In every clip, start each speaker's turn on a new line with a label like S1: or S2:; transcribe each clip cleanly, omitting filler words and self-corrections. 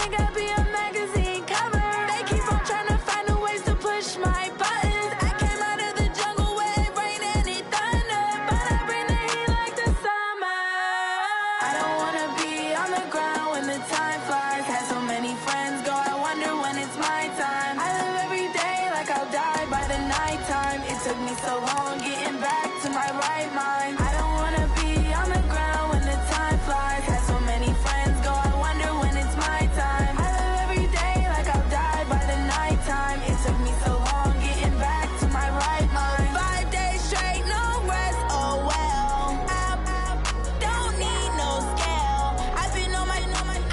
S1: think I'd be a magazine cover. They keep on trying to find new ways to push my buttons. I came out of the jungle where it rained and it thunder, but I bring the heat like the summer. I don't wanna be on the ground when the time flies. Had so many friends go, I wonder when it's my time. I live every day like I'll die by the nighttime. It took me so long getting back to my right mind. I don't wanna be on the ground when the time flies. Had so many friends go, I wonder when it's my time. I live every day like I'll die by the nighttime. It took me so long getting back to my right mind. 5 days straight, no rest, oh well. I don't need no scale. I've been on my,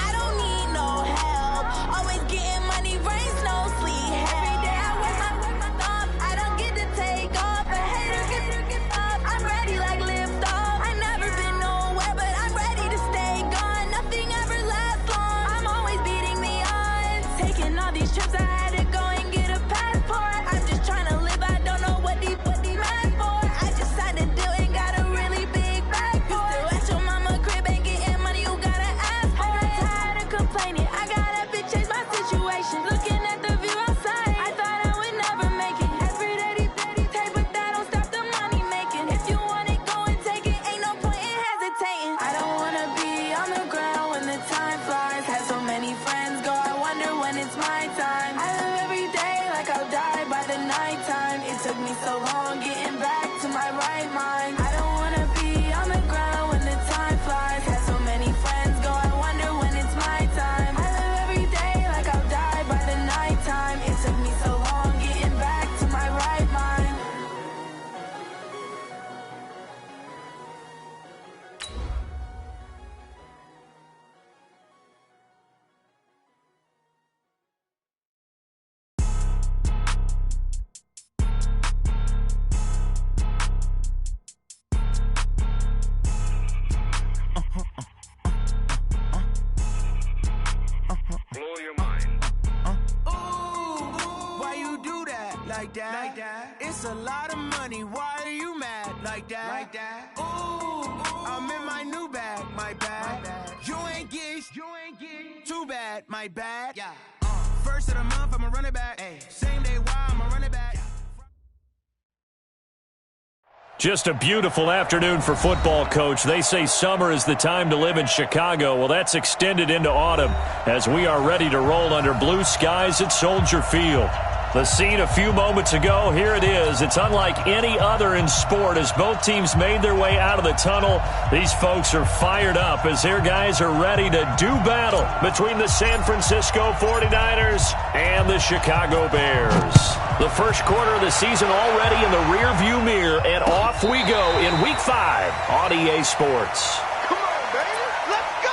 S1: I don't need no help. Always getting money, rain, snow, sleet, every day I work my thumb. I don't get to take off, a hater get up. I'm ready like lift off. I never been nowhere, but I'm ready to stay gone. Nothing ever lasts long. I'm always beating the odds. Taking all these trips, I had to go and get a passport. I'm just trying to live, I don't know what these mad for. I just had to do it, got a really big bag for it. Still at your mama crib, ain't getting money, you gotta ask for it. Tired of complaining, I gotta change my situation. Looking at the view outside, I thought I would never make it. Every day, take, but that don't stop the money making. If you want it, go and take it, ain't no point in hesitating. I don't wanna be on the ground when the time flies. Had so many friends go, I wonder when it's my time. I live every day like I'll die by the nighttime. It took me so long getting back to my right mind. I don't wanna be on the ground when the time flies. Had so many friends go, I wonder when it's my time. I live every day like I'll die by the nighttime. It took me so long getting back to my right mind.
S2: Blow your mind.
S3: Why you do that? Like that? It's a lot of money. Why are you mad? Like that? Ooh, I'm in my new bag. My bad. You ain't get. Too bad. My bad. Yeah. First of the month, I'ma run it back. Same day, why I'ma run it back.
S4: Just a beautiful afternoon for football, Coach. They say summer is the time to live in Chicago. Well, that's extended into autumn as we are ready to roll under blue skies at Soldier Field. The scene a few moments ago, here it is. It's unlike any other in sport as both teams made their way out of the tunnel. These folks are fired up as their guys are ready to do battle between the San Francisco 49ers and the Chicago Bears. The first quarter of the season already in the rearview mirror, and off we go in Week 5 on EA Sports.
S2: Come on, baby. Let's go.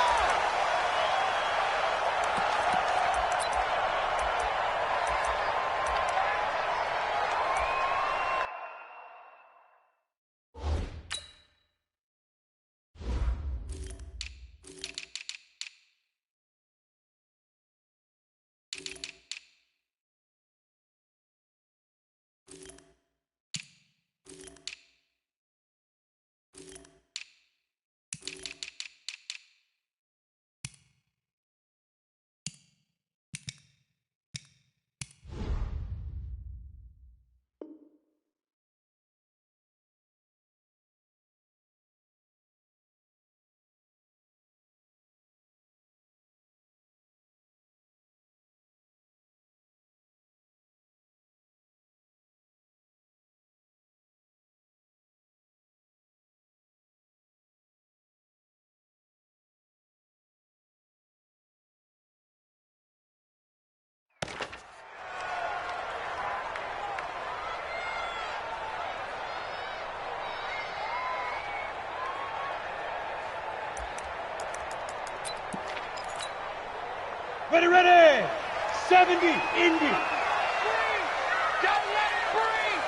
S5: Ready, 70, Indy.
S2: Don't let it breathe.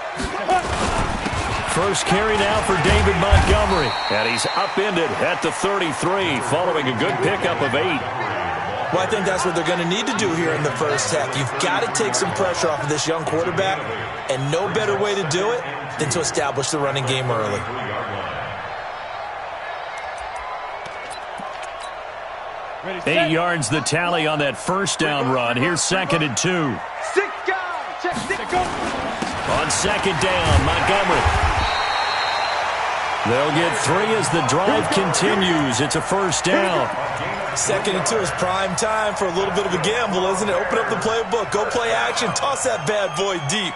S4: First carry now for David Montgomery, and he's upended at the 33 following a good pickup of 8.
S6: Well, I think that's what they're going to need to do here in the first half. You've got to take some pressure off of this young quarterback, and no better way to do it than to establish the running game early.
S4: 8 yards the tally on that first down run. Here's 2nd and 2.
S2: 6 guys. Check 6. Go.
S4: On 2nd down, Montgomery. They'll get 3 as the drive continues. It's a first down.
S6: 2nd and 2 is prime time for a little bit of a gamble, isn't it? Open up the playbook, go play action, toss that bad boy deep.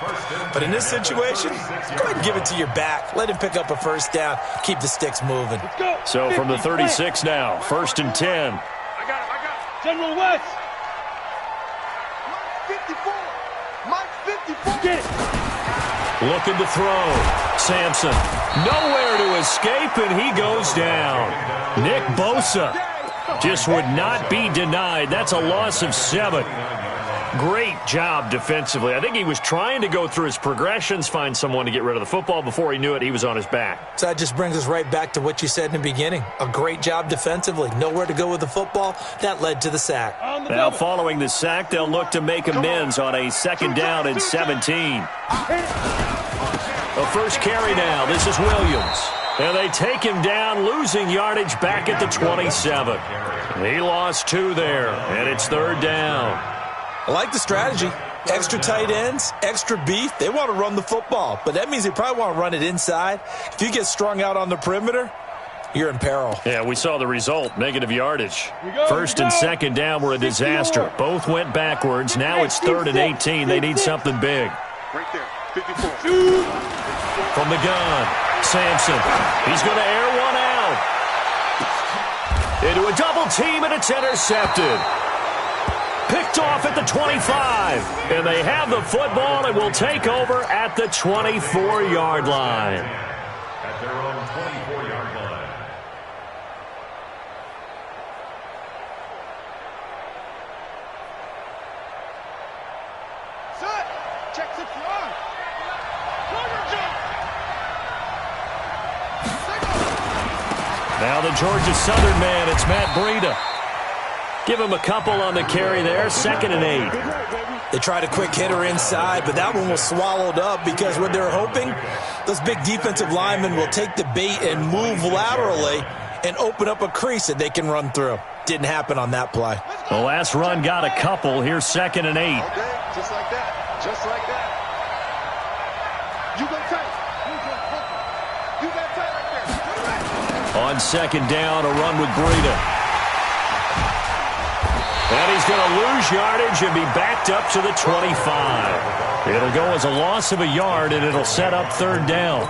S6: But in this situation, go ahead and give it to your back. Let him pick up a first down. Keep the sticks moving.
S4: So from the 36 now, 1st and 10.
S2: I got it. General West. Mike 54. Get it.
S4: Looking to throw. Sampson. Nowhere to escape, and he goes down. Nick Bosa just would not be denied. That's a loss of 7. Great job defensively. I think he was trying to go through his progressions, find someone to get rid of the football. Before he knew it, he was on his back.
S6: So that just brings us right back to what you said in the beginning. A great job defensively. Nowhere to go with the football. That led to the sack.
S4: Now following the sack, they'll look to make amends on a 2nd down and 17. The first carry now. This is Williams. And they take him down, losing yardage back at the 27. He lost 2 there, and it's 3rd down.
S6: I like the strategy. Extra tight ends, extra beef. They want to run the football, but that means they probably want to run it inside. If you get strung out on the perimeter, you're in peril.
S4: Yeah, we saw the result, negative yardage. 1st and 2nd down were a disaster. Both went backwards. Now it's 3rd and 18. They need something big.
S2: Right there. 54.
S4: From the gun, Sampson. He's going to air one out. Into a double team, and it's intercepted. Picked off at the 25. And they have the football and will take over at the 24-yard line.
S5: At their own 24-yard line.
S2: Set. Check 6 run. Corner jump.
S4: Now the Georgia Southern man, it's Matt Breida. Give him a couple on the carry there, 2nd and 8.
S6: They tried a quick hitter inside, but that one was swallowed up because what they're hoping, those big defensive linemen will take the bait and move laterally and open up a crease that they can run through. Didn't happen on that play.
S4: The last run got a couple. Here's 2nd and 8.
S2: Okay, just like that. Just like that. You go tight. You got tight right there.
S4: On 2nd down, a run with Breida. And he's going to lose yardage and be backed up to the 25. It'll go as a loss of a yard, and it'll set up 3rd down.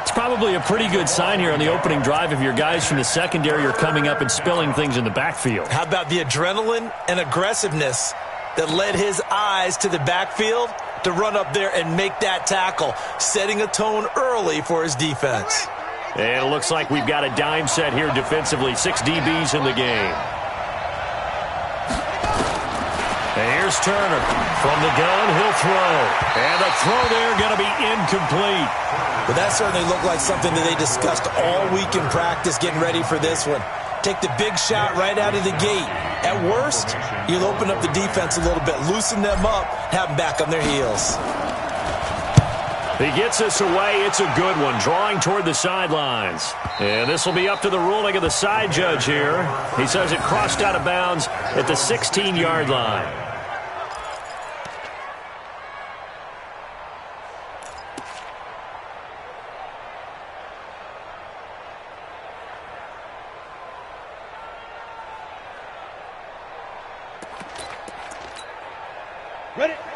S4: It's probably a pretty good sign here on the opening drive if your guys from the secondary are coming up and spilling things in the backfield.
S6: How about the adrenaline and aggressiveness that led his eyes to the backfield to run up there and make that tackle, setting a tone early for his defense.
S4: And it looks like we've got a dime set here defensively. 6 DBs in the game. And here's Turner. From the gun, he'll throw. And the throw there going to be incomplete.
S6: But that certainly looked like something that they discussed all week in practice getting ready for this one. Take the big shot right out of the gate. At worst, you'll open up the defense a little bit, loosen them up, have them back on their heels.
S4: He gets us away. It's a good one, drawing toward the sidelines. And this will be up to the ruling of the side judge here. He says it crossed out of bounds at the 16-yard line.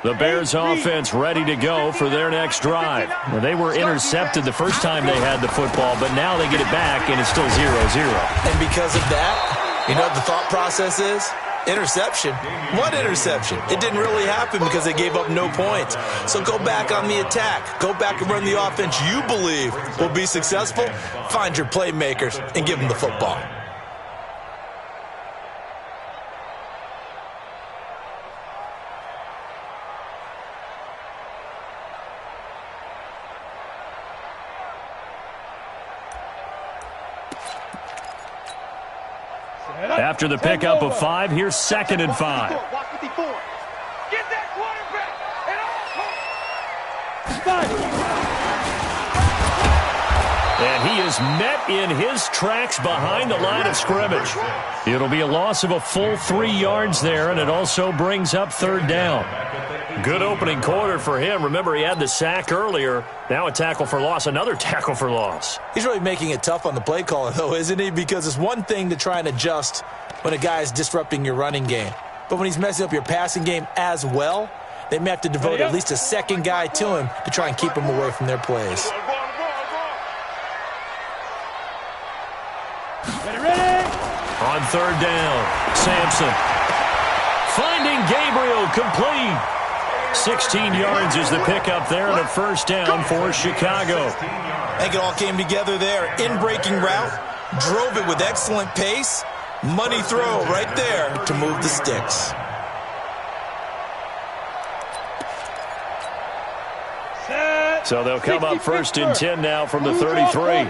S4: The Bears offense ready to go for their next drive. Well, they were intercepted the first time they had the football, but now they get it back, and it's still 0-0.
S6: And because of that, you know what the thought process is? Interception. What interception? It didn't really happen because they gave up no points. So go back on the attack. Go back and run the offense you believe will be successful. Find your playmakers and give them the football.
S4: After the pickup of 5, here's 2nd and 5.
S2: Get that quarterback
S4: And he is is met in his tracks behind the line of scrimmage. It'll be a loss of a full 3 yards there, and it also brings up third down. Good opening quarter for him. Remember, he had the sack earlier. Now a tackle for loss, another tackle for loss.
S6: He's really making it tough on the play caller, though, isn't he? Because it's one thing to try and adjust when a guy is disrupting your running game. But when he's messing up your passing game as well, they may have to devote at least a second guy to him to try and keep him away from their plays.
S4: On third down, Sampson. Finding Gabriel, complete. 16 yards is the pickup there, and a first down for Chicago.
S6: I think it all came together there. In-breaking route, drove it with excellent pace. Money throw right there to move the sticks.
S4: So they'll come up first and 10 now from the 33.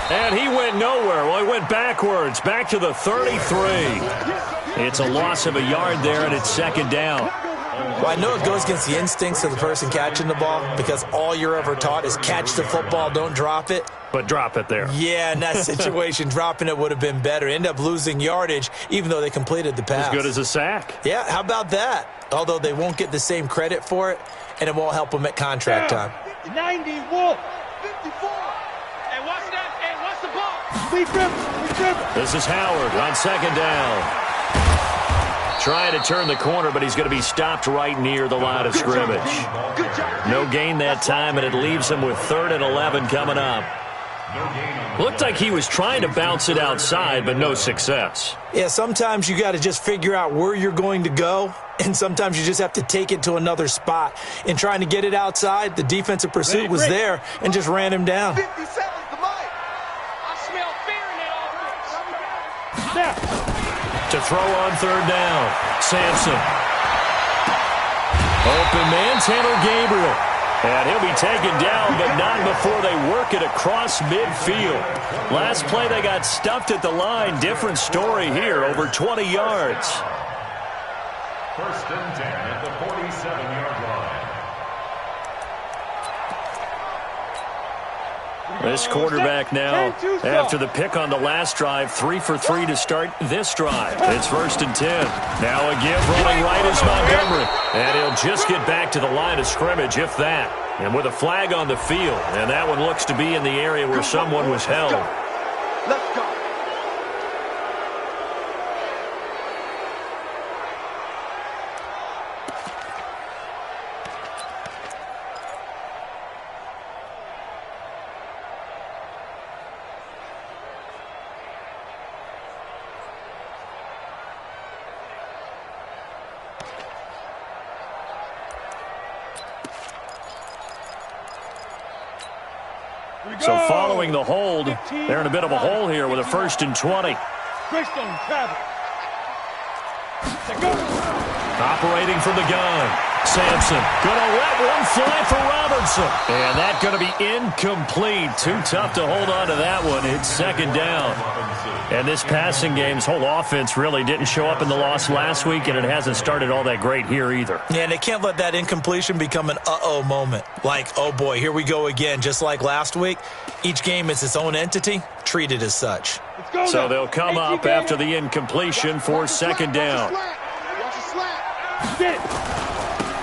S4: And he went nowhere. Well, he went backwards, back to the 33. It's a loss of a yard there, and it's second down.
S6: Well, I know it goes against the instincts of the person catching the ball because all you're ever taught is catch the football, don't drop it.
S4: But drop it there.
S6: Yeah, in that situation, dropping it would have been better. End up losing yardage, even though they completed the pass.
S4: As good as a sack.
S6: Yeah, how about that? Although they won't get the same credit for it, and it won't help them at contract time.
S3: 90, Wolf. 54. Hey, watch that. Hey, watch the ball. We grip.
S4: This is Howard on second down. Trying to turn the corner, but he's going to be stopped right near the line of scrimmage. No gain that time, and it leaves him with 3rd and 11 coming up. Looked like he was trying to bounce it outside, but no success.
S6: Yeah, sometimes you got to just figure out where you're going to go, and sometimes you just have to take it to another spot. In trying to get it outside, the defensive pursuit was there and just ran him down.
S2: 50 seconds to Mike. I smell fear in that offense.
S4: To throw on third down, Sampson. Open man, Tanner Gabriel. And he'll be taken down, but not before they work it across midfield. Last play, they got stuffed at the line. Different story here, over 20 yards.
S5: First and 10 at the 47-yard line.
S4: This quarterback now, after the pick on the last drive, 3 for 3 to start this drive. It's first and 10. Now a give running right is Montgomery. And he'll just get back to the line of scrimmage, if that. And with a flag on the field. And that one looks to be in the area where someone was held.
S2: Let's go.
S4: So following the hold, they're in a bit of a hole here with a first and 20. Operating from the gun. Sampson gonna let one fly for Robinson. And that's gonna be incomplete. Too tough to hold on to that one. It's second down. And this passing game's whole offense really didn't show up in the loss last week, and it hasn't started all that great here either.
S6: Yeah, and they can't let that incompletion become an uh-oh moment. Like, oh boy, here we go again. Just like last week, each game is its own entity, treated as such.
S4: So they'll come up after the incompletion for second down.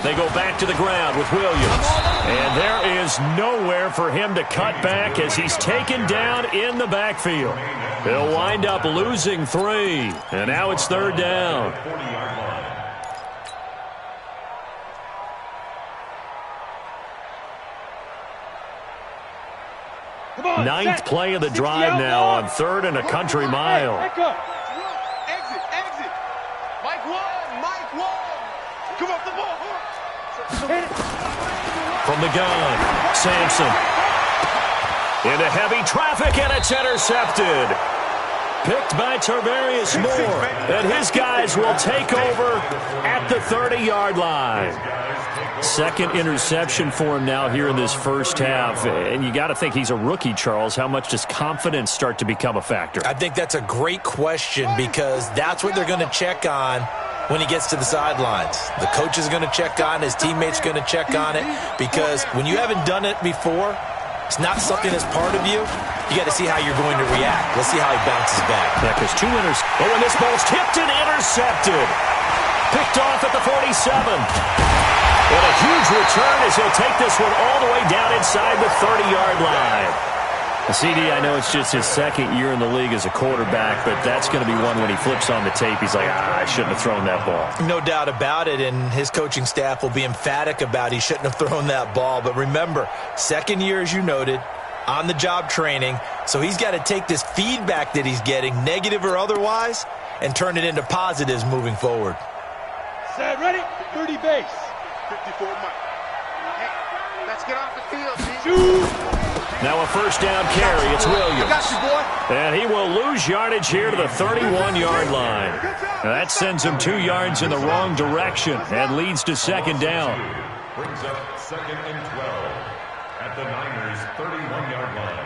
S4: They go back to the ground with Williams. And there is nowhere for him to cut back as he's taken down in the backfield. They'll wind up losing 3. And now it's third down. Ninth play of the drive now on 3rd and a country mile.
S2: Exit. Mike one. Come off the ball.
S4: From the gun, Sampson. Into heavy traffic, and it's intercepted. Picked by Tarvarius Moore. And his guys will take over at the 30-yard line. Second interception for him now here in this first half. And you got to think he's a rookie, Charles. How much does confidence start to become a factor?
S6: I think that's a great question because that's what they're going to check on when he gets to the sidelines. The coach is going to check on it. His teammates going to check on it, because when you haven't done it before, it's not something that's part of you. You got to see how you're going to react. Let's see how he bounces back.
S4: Yeah, because two winners. Oh, and this ball's tipped and intercepted. Picked off at the 47. And a huge return as he'll take this one all the way down inside the 30-yard line. CD, I know it's just his second year in the league as a quarterback, but that's going to be one when he flips on the tape, he's like, I shouldn't have thrown that ball.
S6: No doubt about it, and his coaching staff will be emphatic about he shouldn't have thrown that ball. But remember, second year, as you noted, on-the-job training, so he's got to take this feedback that he's getting, negative or otherwise, and turn it into positives moving forward.
S2: Set, ready? 30 base. 54 Mike. Hey, let's get off the field, man. Shoot!
S4: Now a first down carry. It's Williams.
S2: I got you, boy.
S4: And he will lose yardage here to the 31-yard line. Now that sends him 2 yards in the wrong direction and leads to second down.
S5: Brings up 2nd and 12 at the Niners' 31-yard line.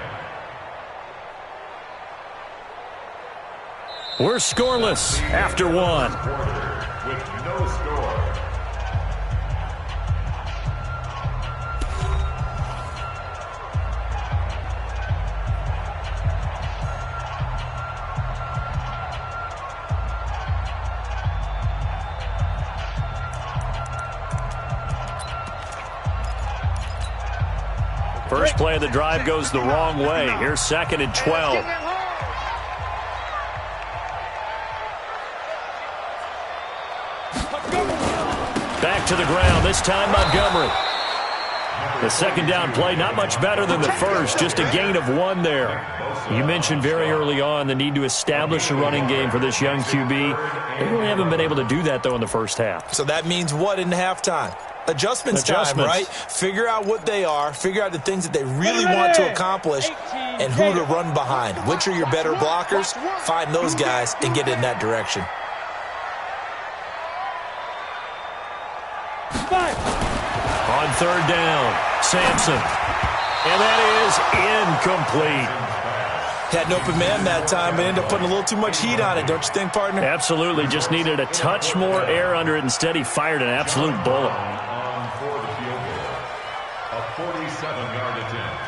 S4: We're scoreless after one.
S5: With no score.
S4: First play of the drive goes the wrong way. Here's 2nd and 12. Back to the ground, this time Montgomery. The second down play, not much better than the first, just a gain of 1 there. You mentioned very early on the need to establish a running game for this young QB. They really haven't been able to do that, though, in the first half.
S6: So that means what in halftime? Adjustments time, right? Figure out what they are, figure out the things that they really want to accomplish, and who to run behind. Which are your better blockers? Find those guys and get in that direction.
S4: On third down, Sampson. And that is incomplete.
S6: Had an open man that time, but ended up putting a little too much heat on it, don't you think, partner?
S4: Absolutely. Just needed a touch more air under it. Instead, he fired an absolute bullet.
S5: On for the field goal. A 47-yard attempt.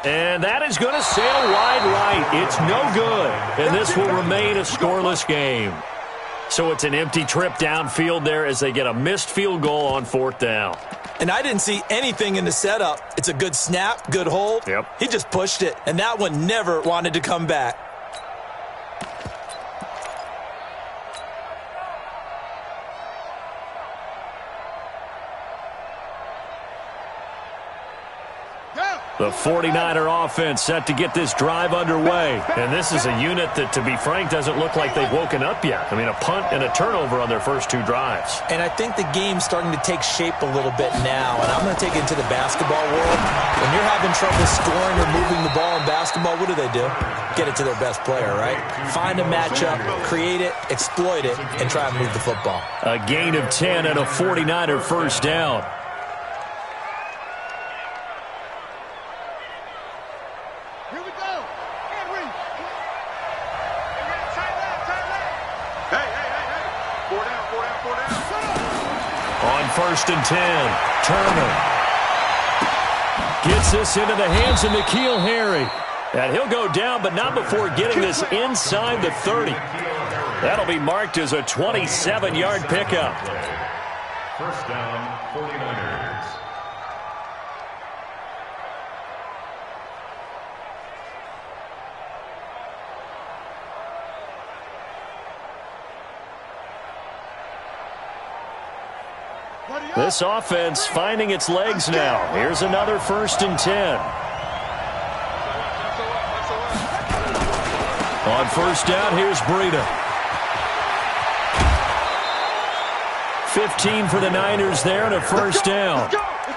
S4: And that is going to sail wide right. It's no good. And this will remain a scoreless game. So it's an empty trip downfield there as they get a missed field goal on 4th down.
S6: And I didn't see anything in the setup. It's a good snap, good hold.
S4: Yep.
S6: He just pushed it, and that one never wanted to come back.
S4: The 49er offense set to get this drive underway. And this is a unit that, to be frank, doesn't look like they've woken up yet. I mean, a punt and a turnover on their first 2 drives.
S6: And I think the game's starting to take shape a little bit now. And I'm going to take it into the basketball world. When you're having trouble scoring or moving the ball in basketball, what do? Get it to their best player, right? Find a matchup, create it, exploit it, and try and move the football.
S4: A gain of 10 and a 49er first down. First and 10. Turner gets this into the hands of N'Keal Harry. And he'll go down, but not before getting this inside the 30. That'll be marked as a 27-yard pickup.
S5: First down, 49ers.
S4: This offense finding its legs now. Here's another first and 10. On first down, here's Breida. 15 for the Niners there and a first down.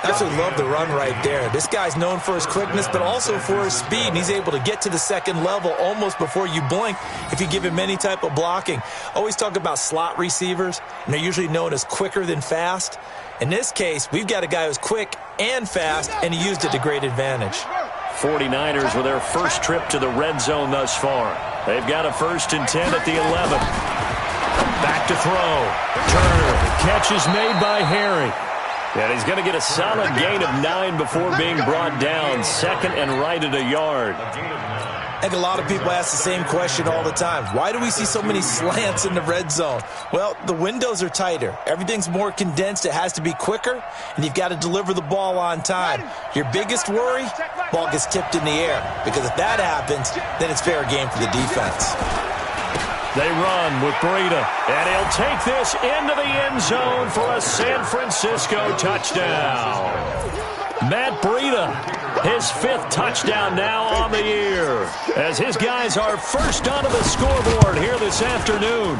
S6: Absolutely love the run right there. This guy's known for his quickness, but also for his speed. And he's able to get to the second level almost before you blink if you give him any type of blocking. Always talk about slot receivers, and they're usually known as quicker than fast. In this case, we've got a guy who's quick and fast, and he used it to great advantage.
S4: 49ers with their first trip to the red zone thus far. They've got a 1st and 10 at the 11. Back to throw. Turner. Catch is made by Harry. And he's going to get a solid gain of 9 before being brought down. 2nd and right at a yard.
S6: I think a lot of people ask the same question all the time. Why do we see so many slants in the red zone? Well, the windows are tighter. Everything's more condensed. It has to be quicker, and you've got to deliver the ball on time. Your biggest worry, ball gets tipped in the air. Because if that happens, then it's fair game for the defense.
S4: They run with Breida, and he'll take this into the end zone for a San Francisco touchdown. Matt Breida, his 5th touchdown now on the year, as his guys are first onto the scoreboard here this afternoon.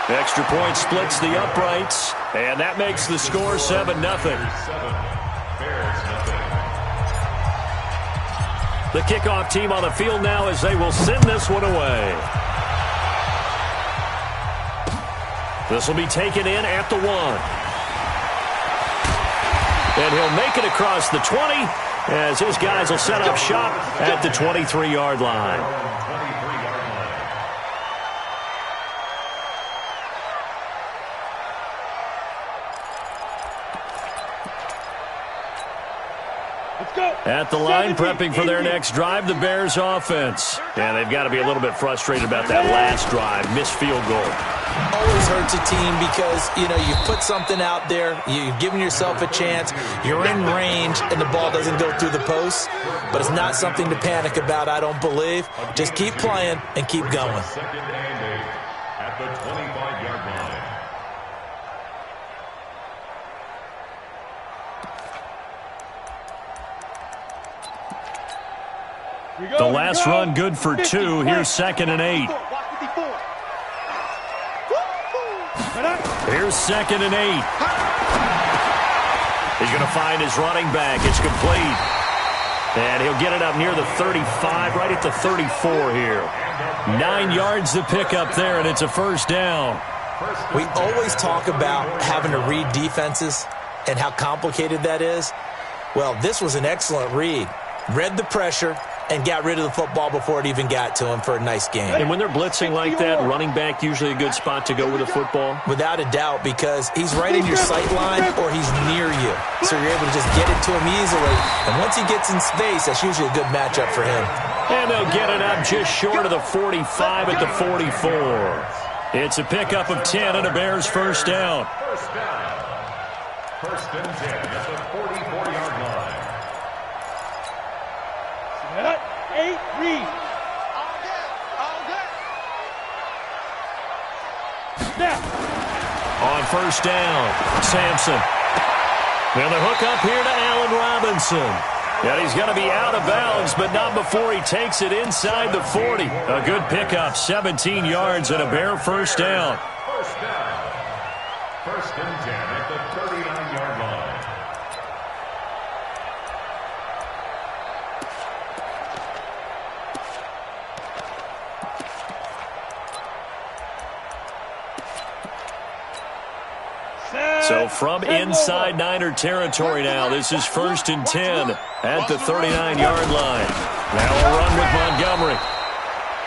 S4: Extra point splits the uprights, and that makes the score 7-0. The kickoff team on the field now as they will send this one away. This will be taken in at the 1. And he'll make it across the 20 as his guys will set up shop at the 23-yard line. At the line, prepping for their next drive, the Bears offense. And they've got to be a little bit frustrated about that last drive, missed field goal.
S6: Always hurts a team because, you put something out there, you've given yourself a chance, you're in range, and the ball doesn't go through the post. But it's not something to panic about, I don't believe. Just keep playing and keep going.
S5: 2nd and 8 at the 25-yard line.
S4: The last run good for 2. Here's 2nd and 8. Here's 2nd and 8. He's going to find his running back. It's complete. And he'll get it up near the 35, right at the 34 here. 9 yards to pick up there, and it's a 1st down.
S6: We always talk about having to read defenses and how complicated that is. Well, this was an excellent read. Read the pressure and got rid of the football before it even got to him for a nice game.
S4: And when they're blitzing like that, running back usually a good spot to go with the football?
S6: Without a doubt, because he's right in your sight line or he's near you. So you're able to just get it to him easily. And once he gets in space, that's usually a good matchup for him.
S4: And they'll get it up just short of the 45 at the 44. It's a pickup of 10 and a Bears 1st down.
S5: 1st and 10 at the 44-yard line.
S7: 8, read. Snap.
S4: On 1st down, Sampson. Now the hook up here to Allen Robinson. And he's going to be out of bounds, but not before he takes it inside the 40. A good pickup, 17 yards and a Bear 1st down.
S5: 1st down. 1st and 10 at the 39-yard line.
S4: So from inside Niner territory now, this is 1st and 10 at the 39-yard line. Now a run with Montgomery.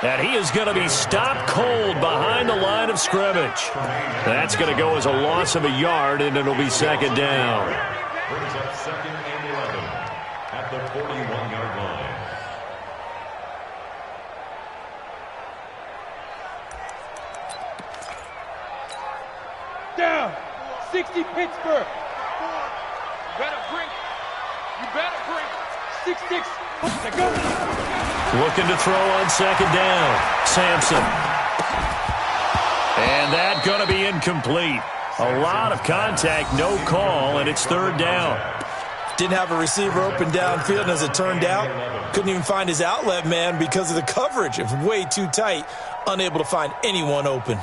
S4: And he is going to be stopped cold behind the line of scrimmage. That's going to go as a loss of a yard, and it'll be 2nd down.
S5: Brings up 2nd and 11 at the 41-yard line.
S7: Down. 60 Pittsburgh.
S2: You better bring.
S7: 6-6. Let's go.
S4: Looking to throw on 2nd down. Sampson. And that going to be incomplete. A lot of contact, no call, and it's 3rd down.
S6: Didn't have a receiver open downfield, and as it turned out, couldn't even find his outlet man because of the coverage. It was way too tight, unable to find anyone open.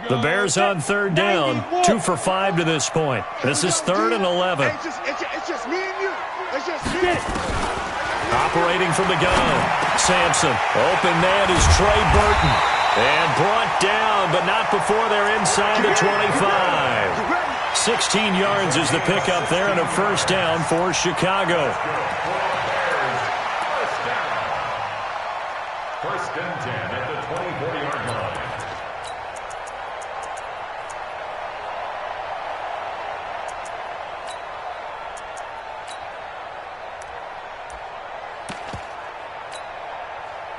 S4: The Bears on 3rd down, 2 for 5 to this point. This is 3rd and 11.
S2: It's just me and you. It's just me.
S4: Operating from the gun, Sampson. Open man is Trey Burton. And brought down, but not before they're inside the 25. 16 yards is the pickup there and a first down for Chicago.
S5: First and 10 at the 24-yard line.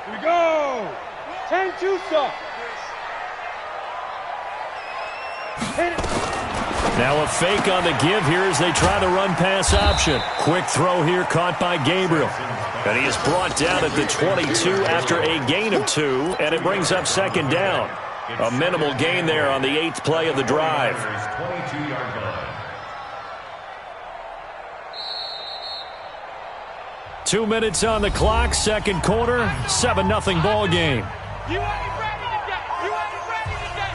S7: Here we go. 10-2 suck. Hit it.
S4: Now a fake on the give here as they try the run-pass option. Quick throw here caught by Gabriel. And he is brought down at the 22 after a gain of 2, and it brings up second down. A minimal gain there on the 8th play of the drive.
S5: 22-yard line.
S4: 2 minutes on the clock, second quarter, 7-0 ball game.
S7: You ain't ready today. You ain't ready today.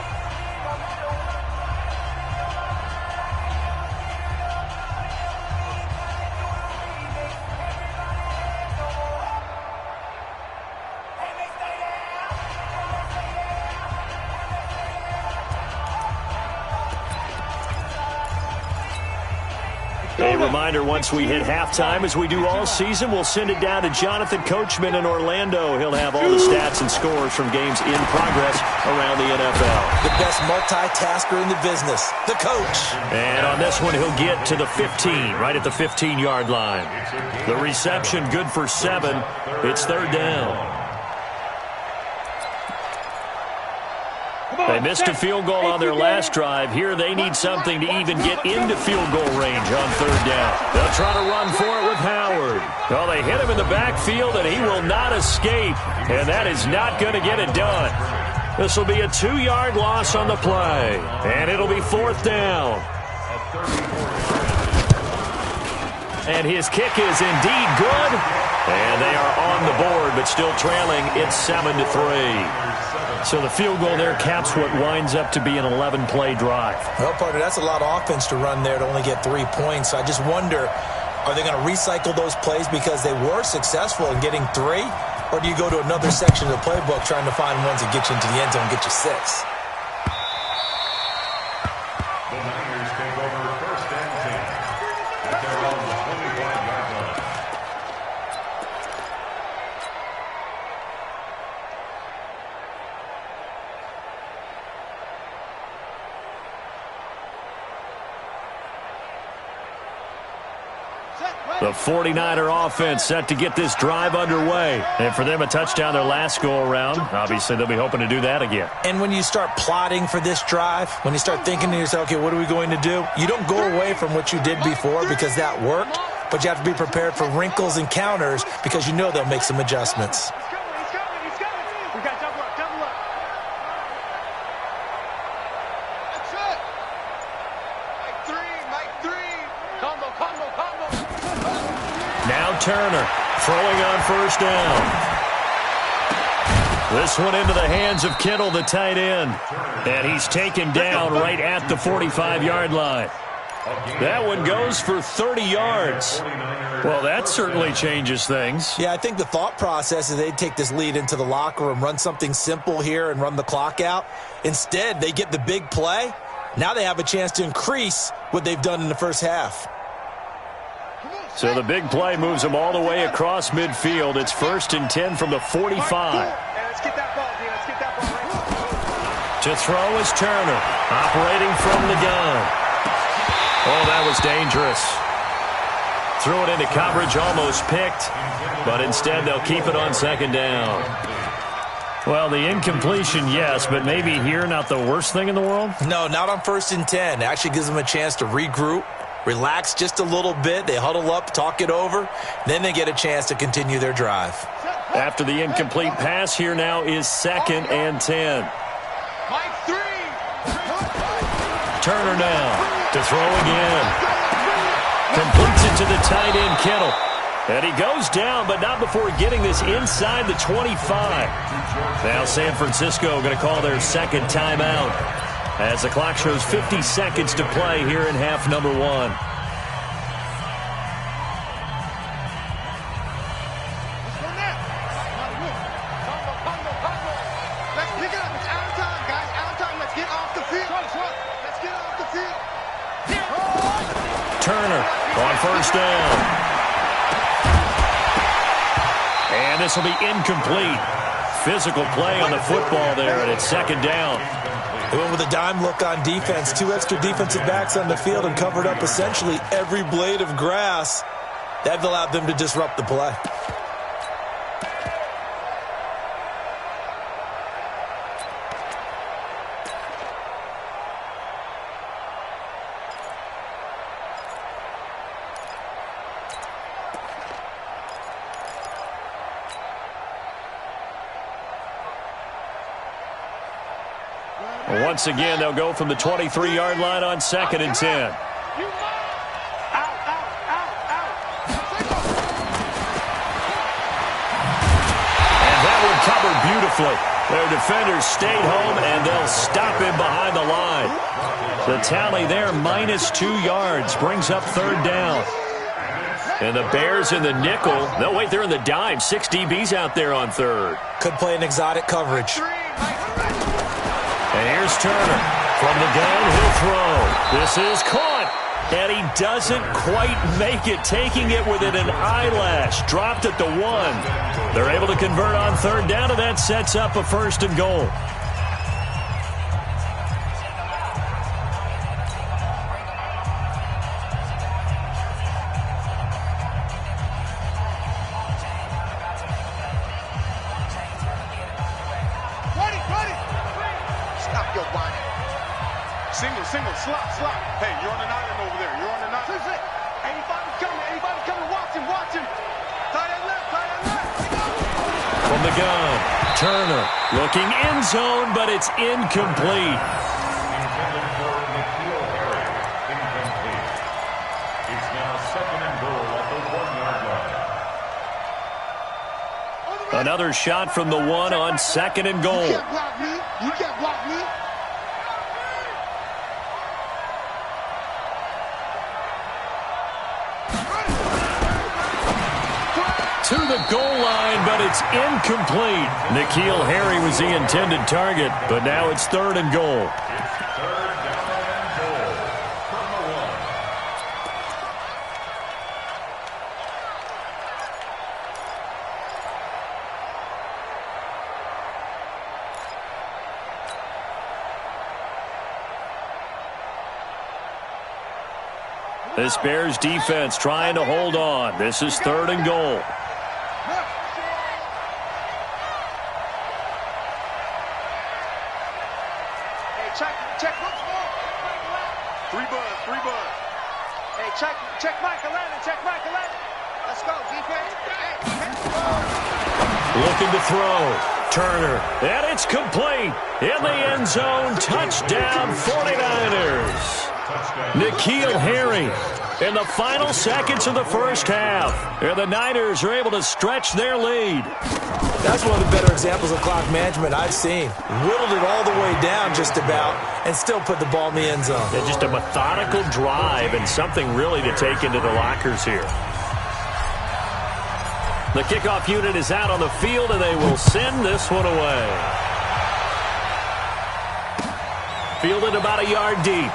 S4: A reminder, once we hit halftime, as we do all season, we'll send it down to Jonathan Coachman in Orlando. He'll have all the stats and scores from games in progress around the NFL.
S6: The best multitasker in the business, the coach.
S4: And on this one, he'll get to the 15, right at the 15-yard line. The reception good for 7. It's third down. They missed a field goal on their last drive. Here they need something to even get into field goal range on third down. They'll try to run for it with Howard. Well, they hit him in the backfield, and he will not escape. And that is not going to get it done. This will be a 2-yard loss on the play. And it'll be fourth down. And his kick is indeed good. And they are on the board, but still trailing. It's 7-3. So the field goal there caps what winds up to be an 11-play drive.
S6: Well, partner, that's a lot of offense to run there to only get 3 points. I just wonder, are they going to recycle those plays because they were successful in getting 3? Or do you go to another section of the playbook trying to find ones that get you into the end zone and get you 6?
S5: The Niners take over first and 10 at their own 25-yard line.
S4: The 49er offense set to get this drive underway. And for them, a touchdown their last go-around. Obviously, they'll be hoping to do that again.
S6: And when you start plotting for this drive, when you start thinking to yourself, okay, what are we going to do? You don't go away from what you did before because that worked, but you have to be prepared for wrinkles and counters because you know they'll make some adjustments.
S4: Now Turner throwing on first down. This one into the hands of Kittle, the tight end. And he's taken down right at the 45-yard line. That one goes for 30 yards. Well, that certainly changes things.
S6: Yeah, I think the thought process is they'd take this lead into the locker room, run something simple here and run the clock out. Instead, they get the big play. Now they have a chance to increase what they've done in the first half.
S4: So the big play moves them all the way across midfield. It's first and 10 from the 45.
S2: Let's get that ball, Let's get that ball right.
S4: To throw is Turner, operating from the gun. Oh, that was dangerous. Threw it into coverage, almost picked, but instead they'll keep it on second down. Well, the incompletion, yes, but maybe here not the worst thing in the world?
S6: No, not on first and 10. It actually gives them a chance to regroup, relax just a little bit. They huddle up, talk it over. Then they get a chance to continue their drive.
S4: After the incomplete pass, here now is second and 10.
S2: Mike 3.
S4: Turner now to throw again. Completes it to the tight end, Kittle. And he goes down, but not before getting this inside the 25. Now San Francisco going to call their second timeout as the clock shows 50 seconds to play here in half number 1.
S2: Let's pick it up. It's out of time, guys. Out of time. Let's get off the field. Let's get off the field.
S4: Turner on first down. And this will be incomplete. Physical play on the football there, and it's second down.
S6: They went with a dime look on defense. 2 extra defensive backs on the field and covered up essentially every blade of grass. That allowed them to disrupt the play.
S4: Once again, they'll go from the 23-yard line on 2nd and 10. Covered beautifully. Their defenders stayed home, and they'll stop him behind the line. The tally there, -2 yards, brings up 3rd down. And the Bears in the nickel. No, wait, they're in the dime. 6 DBs out there on 3rd.
S6: Could play an exotic coverage.
S4: And here's Turner. From the gun, he'll throw. This is caught. And he doesn't quite make it, taking it within an eyelash. Dropped at the 1. They're able to convert on 3rd down, and that sets up a 1st and goal.
S2: Stop your whining. Single, slot. Hey, you're on an island over there. You're on an island. Anybody coming, watch him. Tie that left.
S4: From the gun, Turner looking end zone, but it's incomplete.
S5: Intended for N'Keal Harry. Incomplete. It's now 2nd and goal at the 1-yard line.
S4: Another shot from the 1 on 2nd and goal.
S2: You can't block me.
S4: To the goal line, but it's incomplete. N'Keal Harry was the intended target, but now it's 3rd and goal.
S5: 3rd down and goal from the
S4: 1. This Bears defense trying to hold on. This is 3rd and goal.
S2: Check. 3 buzz. Hey, check Michael Allen. Let's go, defense.
S4: Looking to throw. Turner. And it's complete. In the end zone. Touchdown 49ers. N'Keal Harry in the final seconds of the first half. And the Niners are able to stretch their lead.
S6: That's one of the better examples of clock management I've seen. Whittled it all the way down just about and still put the ball in the end zone.
S4: Yeah, just a methodical drive and something really to take into the lockers here. The kickoff unit is out on the field, and they will send this one away. Fielded about a yard deep.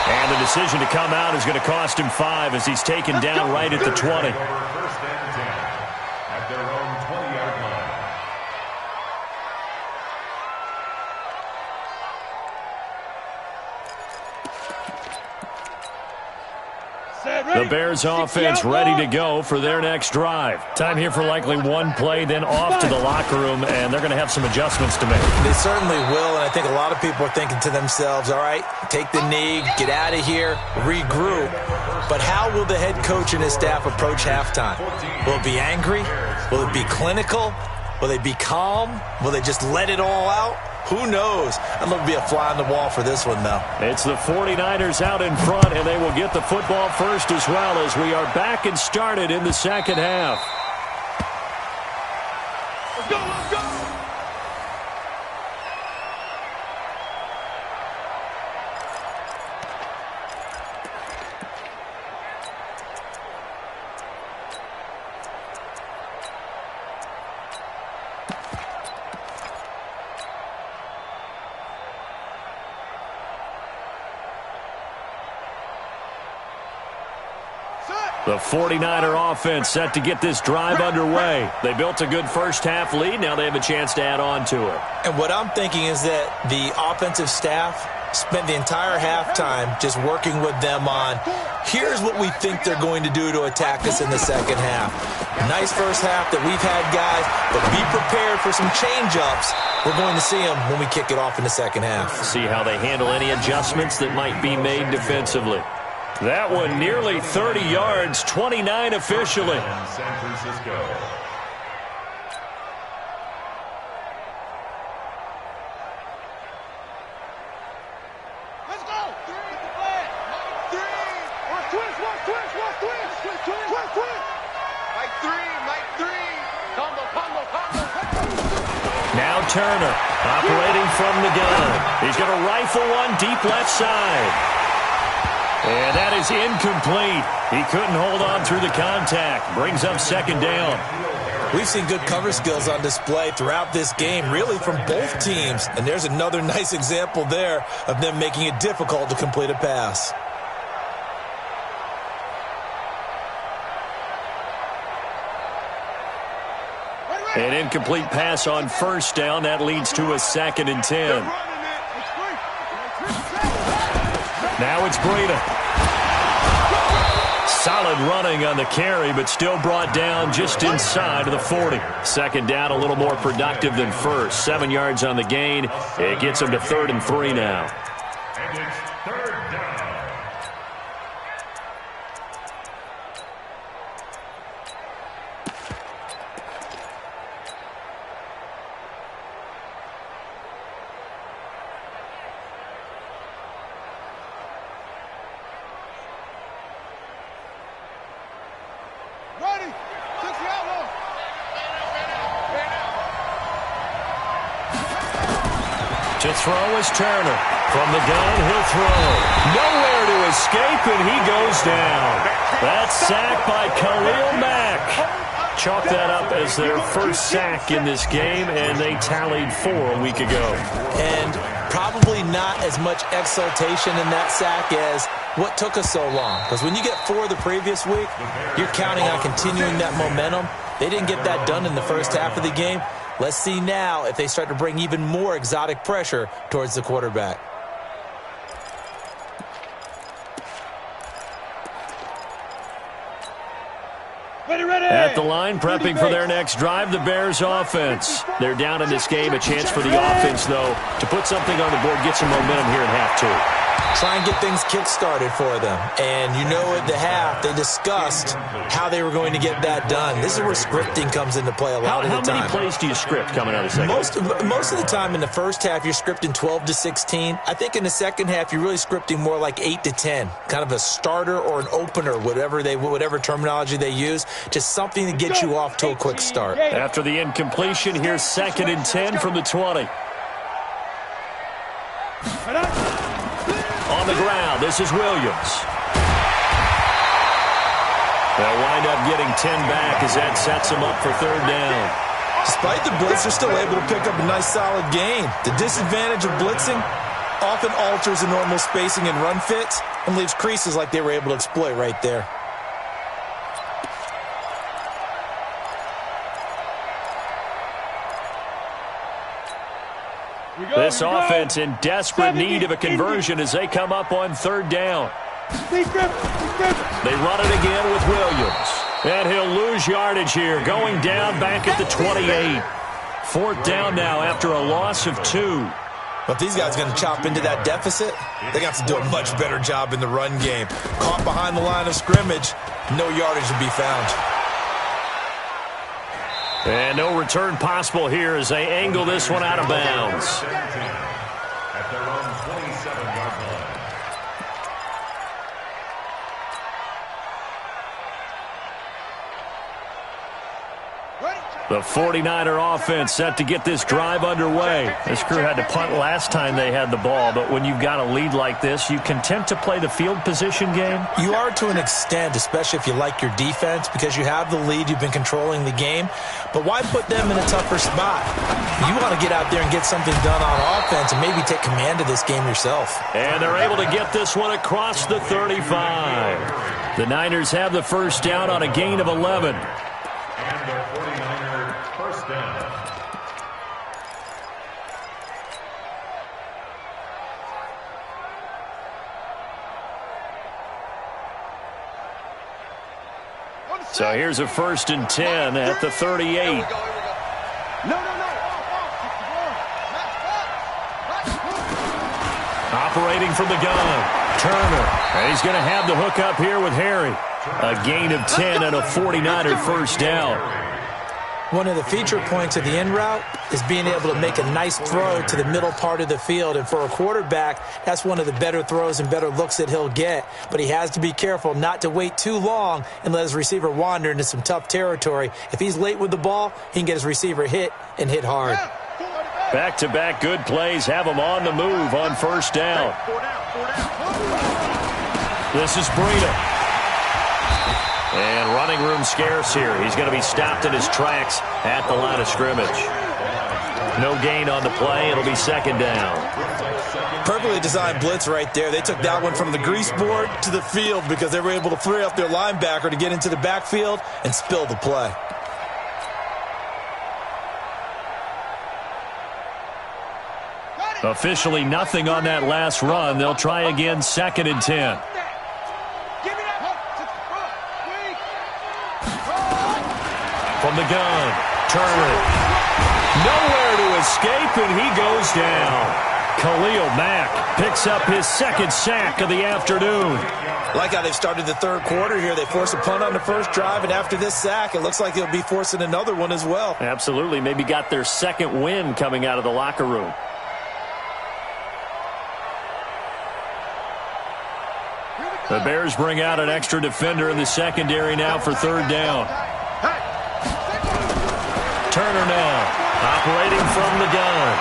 S4: And the decision to come out is going to cost him 5 as he's taken down right at the 20.
S5: 1st and 10 at their own 20-yard line.
S4: The Bears offense ready to go for their next drive. Time here for likely one play, then off to the locker room, and they're going to have some adjustments to make.
S6: They certainly will, and I think a lot of people are thinking to themselves, all right, take the knee, get out of here, regroup. But how will the head coach and his staff approach halftime? Will it be angry? Will it be clinical? Will they be calm? Will they just let it all out? Who knows? I'd love to be a fly on the wall for this one, though.
S4: It's the 49ers out in front, and they will get the football first as well as we are back and started in the second half.
S2: Let's go.
S4: The 49er offense set to get this drive underway. They built a good first-half lead. Now they have a chance to add on to it.
S6: And what I'm thinking is that the offensive staff spent the entire halftime just working with them on, here's what we think they're going to do to attack us in the second half. Nice first half that we've had, guys, but be prepared for some change-ups. We're going to see them when we kick it off in the second half.
S4: See how they handle any adjustments that might be made defensively. That one nearly 30 yards, 29 officially.
S5: San Francisco.
S2: Let's go. Three. Watch twist. Mike three. Combo.
S4: Now Turner operating from the gun. He's going to rifle one deep left side. And that is incomplete. He couldn't hold on through the contact. Brings up second down.
S6: We've seen good cover skills on display throughout this game, really from both teams. And there's another nice example there of them making it difficult to complete a pass.
S4: An incomplete pass on first down. That leads to a 2nd and 10. Now it's Breida. Solid running on the carry, but still brought down just inside of the 40. Second down, a little more productive than first. 7 yards on the gain. It gets him to 3rd and 3 now.
S5: And it's 3rd down.
S4: To throw is Turner. From the gun, he'll throw. Nowhere to escape, and he goes down. That's sacked by Khalil Mack. Chalk that up as their first sack in this game, and they tallied 4 a week ago.
S6: And probably not as much exultation in that sack as what took us so long. Because when you get 4 the previous week, you're counting on continuing that momentum. They didn't get that done in the first half of the game. Let's see now if they start to bring even more exotic pressure towards the quarterback.
S4: At the line, prepping for their next drive, the Bears offense. They're down in this game. A chance for the offense, though, to put something on the board, get some momentum here in half 2.
S6: Try and get things kick-started for them. And you know at the half, they discussed how they were going to get that done. This is where scripting comes into play a lot of the time.
S4: How many plays do you script coming out of the second?
S6: Most of the time in the first half, you're scripting 12 to 16. I think in the second half, you're really scripting more like 8 to 10. Kind of a starter or an opener, whatever terminology they use. Just something to get you off to a quick start.
S4: After the incompletion, here's 2nd and 10 from the 20. On the ground, this is Williams. They'll wind up getting 10 back as that sets them up for 3rd down.
S6: Despite the blitz, they're still able to pick up a nice solid gain. The disadvantage of blitzing often alters the normal spacing and run fits and leaves creases like they were able to exploit right there.
S4: This offense in desperate need of a conversion as they come up on 3rd down. They run it again with Williams. And he'll lose yardage here, going down back at the 28. 4th down now after a loss of 2.
S6: But if these guys are going to chop into that deficit, they got to do a much better job in the run game. Caught behind the line of scrimmage, no yardage to be found.
S4: And no return possible here as they angle this one out of bounds.
S5: At their own 27-yard line.
S4: The 49er offense set to get this drive underway. This crew had to punt last time they had the ball, but when you've got a lead like this, you content to play the field position game?
S6: You are to an extent, especially if you like your defense, because you have the lead, you've been controlling the game. But why put them in a tougher spot? You want to get out there and get something done on offense and maybe take command of this game yourself.
S4: And they're able to get this one across the 35. The Niners have the first down on a gain of 11.
S5: And the 49er first down.
S4: So here's a 1st and 10 at the 38. Operating from the gun, Turner. And he's going to have the hook up here with Harry. A gain of 10 and a 49er first down.
S6: One of the feature points of the in route is being able to make a nice throw to the middle part of the field. And for a quarterback, that's one of the better throws and better looks that he'll get. But he has to be careful not to wait too long and let his receiver wander into some tough territory. If he's late with the ball, he can get his receiver hit and hit hard.
S4: Back-to-back good plays have him on the move on first down. This is Breida. And running room scarce here. He's going to be stopped in his tracks at the line of scrimmage. No gain on the play. It'll be second down.
S6: Perfectly designed blitz right there. They took that one from the grease board to the field because they were able to free up their linebacker to get into the backfield and spill the play.
S4: Officially nothing on that last run. They'll try again, 2nd and 10. From the gun, Turner. Nowhere to escape, and he goes down. Khalil Mack picks up his 2nd sack of the afternoon.
S6: Like how they've started the third quarter here. They force a punt on the first drive, and after this sack, it looks like they'll be forcing another one as well.
S4: Absolutely. Maybe got their 2nd win coming out of the locker room. The Bears bring out an extra defender in the secondary now for 3rd down. Turner now, operating from the gun.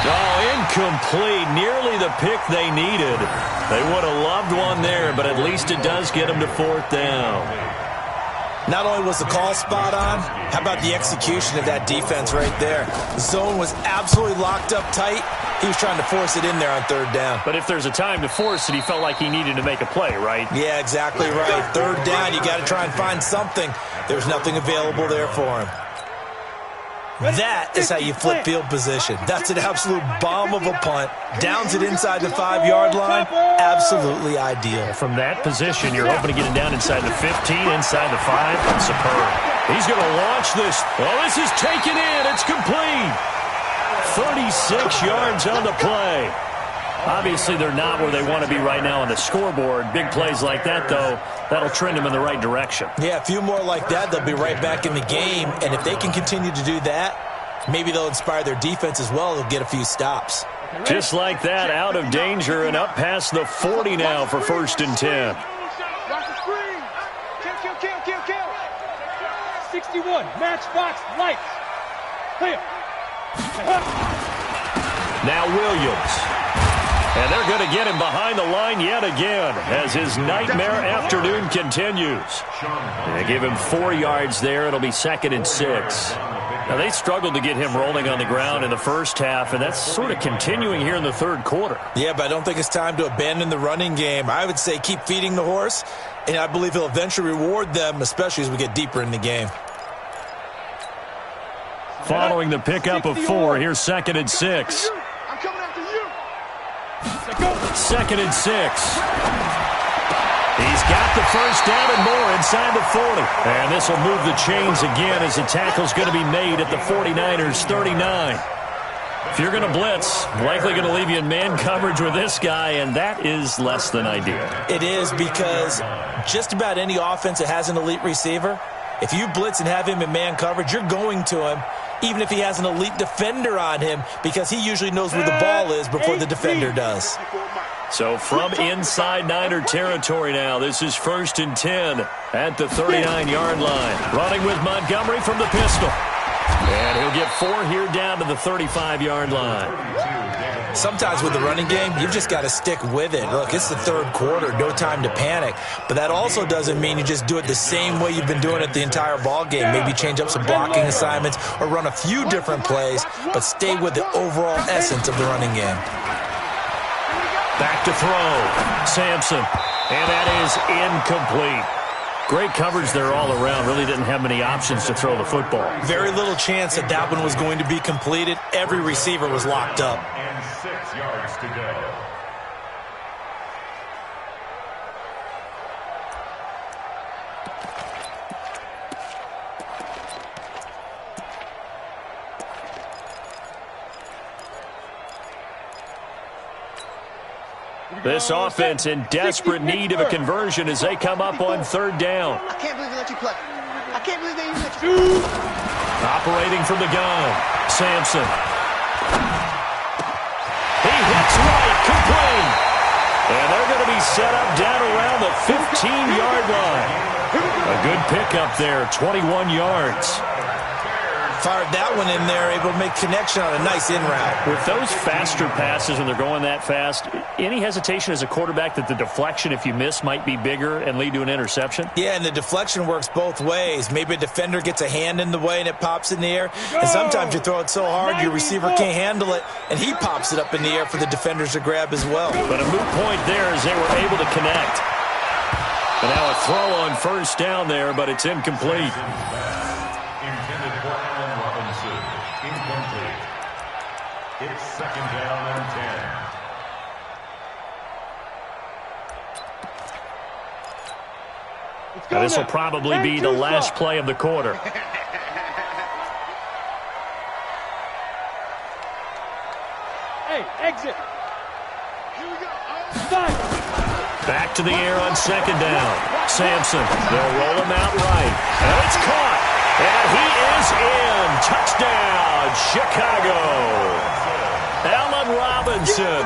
S4: Oh, incomplete. Nearly the pick they needed. They would have loved one there, but at least it does get them to 4th down.
S6: Not only was the call spot on, how about the execution of that defense right there? The zone was absolutely locked up tight. He was trying to force it in there on 3rd down.
S4: But if there's a time to force it, he felt like he needed to make a play, right?
S6: Yeah, exactly right. 3rd down, you got to try and find something. There's nothing available there for him. That is how you flip field position. That's an absolute bomb of a punt. Downs it inside the 5-yard line. Absolutely ideal.
S4: From that position, you're hoping to get it down inside the 15, inside the 5. Superb. He's going to launch this. Well, this is taken in. It's complete. 36 yards on the play. Obviously, they're not where they want to be right now on the scoreboard. Big plays like that, though, that'll trend them in the right direction.
S6: Yeah, a few more like that, they'll be right back in the game. And if they can continue to do that, maybe they'll inspire their defense as well. They'll get a few stops.
S4: Just like that, out of danger and up past the 40 now for 1st and 10.
S7: 61, matchbox, lights. Clear.
S4: Now Williams. And they're going to get him behind the line yet again as his nightmare afternoon continues. They give him 4 yards there. It'll be 2nd and 6. Now, they struggled to get him rolling on the ground in the first half, and that's sort of continuing here in the 3rd quarter.
S6: Yeah, but I don't think it's time to abandon the running game. I would say keep feeding the horse, and I believe he'll eventually reward them, especially as we get deeper in the game.
S4: Following the pickup of 4, here's 2nd and 6. 2nd and 6. He's got the first down and more inside the 40. And this will move the chains again as the tackle's going to be made at the 49ers 39. If you're going to blitz, likely going to leave you in man coverage with this guy, and that is less than ideal.
S6: It is, because just about any offense that has an elite receiver, if you blitz and have him in man coverage, you're going to him, even if he has an elite defender on him, because he usually knows where the ball is before the defender does.
S4: So from inside Niner territory now, this is 1st and 10 at the 39-yard line. Running with Montgomery from the pistol. And he'll get 4 here down to the 35-yard line.
S6: Sometimes with the running game, you've just got to stick with it. Look, it's the 3rd quarter, no time to panic. But that also doesn't mean you just do it the same way you've been doing it the entire ball game. Maybe change up some blocking assignments or run a few different plays, but stay with the overall essence of the running game.
S4: Back to throw. Sampson. And that is incomplete. Great coverage there all around. Really didn't have many options to throw the football.
S6: Very little chance that that one was going to be completed. Every receiver was locked up.
S5: And 6 yards to go.
S4: This offense in desperate need of a conversion as they come up on third down.
S8: I can't believe they let you play. I can't believe they even let you.
S4: Operating from the gun. Sampson. He hits right, complete. And they're going to be set up down around the 15-yard line. A good pickup there, 21 yards.
S6: Fired that one in there, able to make connection on a nice in route.
S4: With those faster passes and they're going that fast, any hesitation as a quarterback that the deflection, if you miss, might be bigger and lead to an interception?
S6: Yeah, and the deflection works both ways. Maybe a defender gets a hand in the way and it pops in the air. And sometimes you throw it so hard your receiver can't handle it, and he pops it up in the air for the defenders to grab as well.
S4: But a moot point there as they were able to connect. And now a throw on first down there, but it's incomplete.
S5: Intended for Allen Robinson. Incomplete. It's 2nd down and 10.
S4: Now, this will probably be the last play of the quarter.
S7: Hey, exit.
S2: Here we go.
S4: Back to the air on 2nd down. Sampson, they'll roll him out right. And it's caught. And he is in. Touchdown, Chicago. Allen Robinson,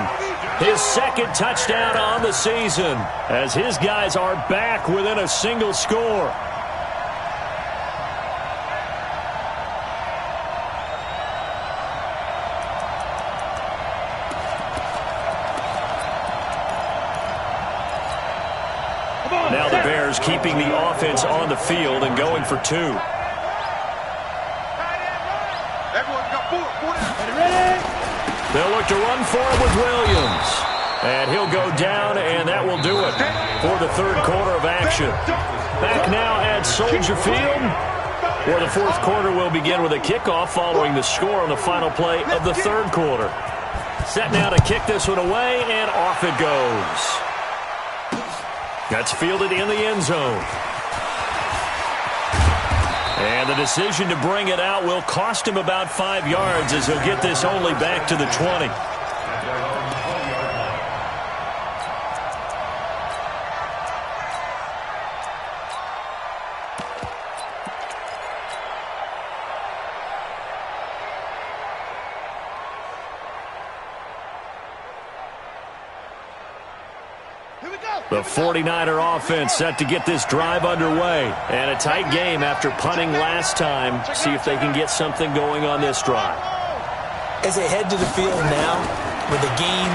S4: his 2nd touchdown on the season, as his guys are back within a single score. Now the Bears keeping the offense on the field and going for 2.
S2: Everyone got 4.
S4: They'll look to run for it with Williams. And he'll go down, and that will do it for the third quarter of action. Back now at Soldier Field, where the fourth quarter will begin with a kickoff following the score on the final play of the third quarter. Set now to kick this one away, and off it goes. That's fielded in the end zone. And the decision to bring it out will cost him about 5 yards as he'll get this only back to the 20. The 49er offense set to get this drive underway. And a tight game after punting last time. See if they can get something going on this drive.
S6: As they head to the field now, with the game